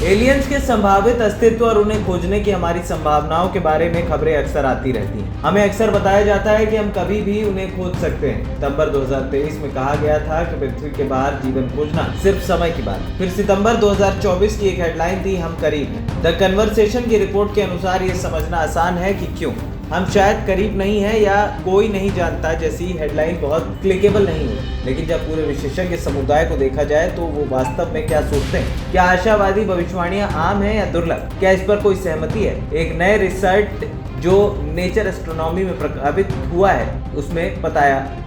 Aliens के संभावित अस्तित्व और उन्हें खोजने की हमारी संभावनाओं के बारे में खबरें अक्सर आती रहती हैं। हमें अक्सर बताया जाता है कि हम कभी भी उन्हें खोज सकते हैं। सितंबर 2023 में कहा गया था कि पृथ्वी के बाहर जीवन खोजना सिर्फ समय की बात। फिर सितंबर 2024 की एक हेडलाइन थी, हम करीब हैं। द कन्वर्सेशन की रिपोर्ट के अनुसार ये समझना आसान है कि क्यों हम शायद करीब नहीं है या कोई नहीं जानता जैसी हेडलाइन बहुत क्लिकेबल नहीं हुई। लेकिन जब पूरे विशेषज्ञ समुदाय को देखा जाए तो वो वास्तव में क्या सोचते हैं? क्या आशावादी भविष्यवाणियां आम हैं या दुर्लभ? क्या इस पर कोई सहमति है? एक नए रिसर्च जो नेचर एस्ट्रोनॉमी में प्रकाशित हुआ है उसमें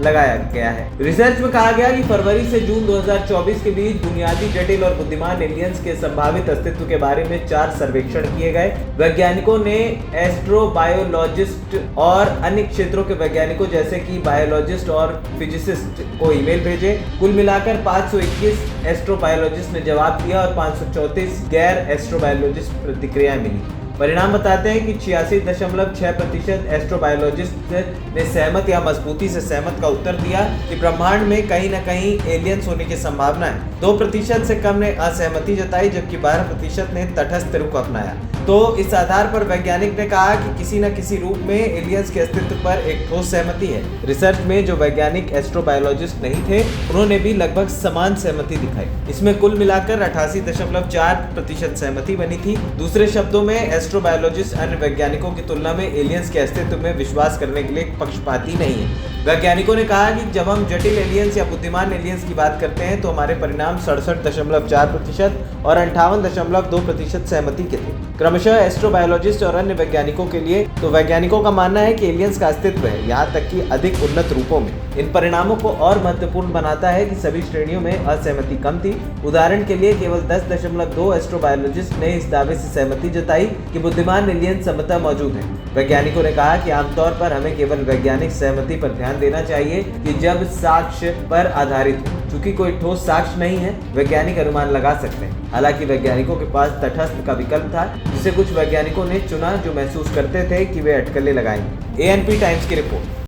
लगाया गया है। रिसर्च में कहा गया कि फरवरी से जून 2024 के बीच बुनियादी, जटिल और बुद्धिमान एलियंस के संभावित अस्तित्व के बारे में 4 सर्वेक्षण किए गए। वैज्ञानिकों ने एस्ट्रोबायोलॉजिस्ट और अन्य क्षेत्रों के वैज्ञानिकों जैसे कि बायोलॉजिस्ट और फिजिसिस्ट को ईमेल भेजे। कुल मिलाकर 521 एस्ट्रोबायोलॉजिस्ट ने जवाब दिया और 534 गैर एस्ट्रोबायोलॉजिस्ट प्रतिक्रियाएं मिली। परिणाम बताते हैं कि 86.6% एस्ट्रोबायोलॉजिस्ट ने सहमत या मजबूती से सहमत का उत्तर दिया कि ब्रह्मांड में कहीं न कहीं एलियंस होने की संभावना है। 2% से कम ने असहमति जताई, जबकि 12% ने तटस्थ रुख अपनाया। तो इस आधार पर वैज्ञानिक ने कहा कि किसी न किसी रूप में एलियंस के अस्तित्व पर एक ठोस सहमति है। रिसर्च में जो वैज्ञानिक एस्ट्रोबायोलॉजिस्ट नहीं थे उन्होंने भी लगभग समान सहमति दिखाई। इसमें कुल मिलाकर 88.4% सहमति बनी थी। दूसरे शब्दों में एस्ट्रोबायोलॉजिस्ट अन्य वैज्ञानिकों की तुलना में एलियंस के अस्तित्व में विश्वास करने के लिए पक्षपाती नहीं है। वैज्ञानिकों ने कहा कि जब हम जटिल एलियंस या बुद्धिमान एलियंस की बात करते हैं तो हमारे परिणाम 67.4% और 58.2% सहमति के थे, क्रमशः एस्ट्रोबायोलॉजिस्ट और अन्य वैज्ञानिकों के लिए। तो वैज्ञानिकों का मानना है कि एलियंस का अस्तित्व है, यहाँ तक कि अधिक उन्नत रूपों में। इन परिणामों को और महत्वपूर्ण बनाता है कि सभी श्रेणियों में असहमति कम थी। उदाहरण के लिए केवल 10.2 एस्ट्रोबायोलॉजिस्ट ने इस दावे से सहमति जताई कि बुद्धिमान एलियंस संभवतः मौजूद हैं। वैज्ञानिकों ने कहा कि आमतौर पर हमें केवल वैज्ञानिक सहमति पर ध्यान देना चाहिए कि जब साक्ष्य पर आधारित हो। चूंकि कोई ठोस साक्ष्य नहीं है, वैज्ञानिक अनुमान लगा सकते हैं। हालांकि वैज्ञानिकों के पास तटस्थ का विकल्प था, जिसे कुछ वैज्ञानिकों ने चुना जो महसूस करते थे कि वे अटकलें लगाएंगे। ANP टाइम्स की रिपोर्ट।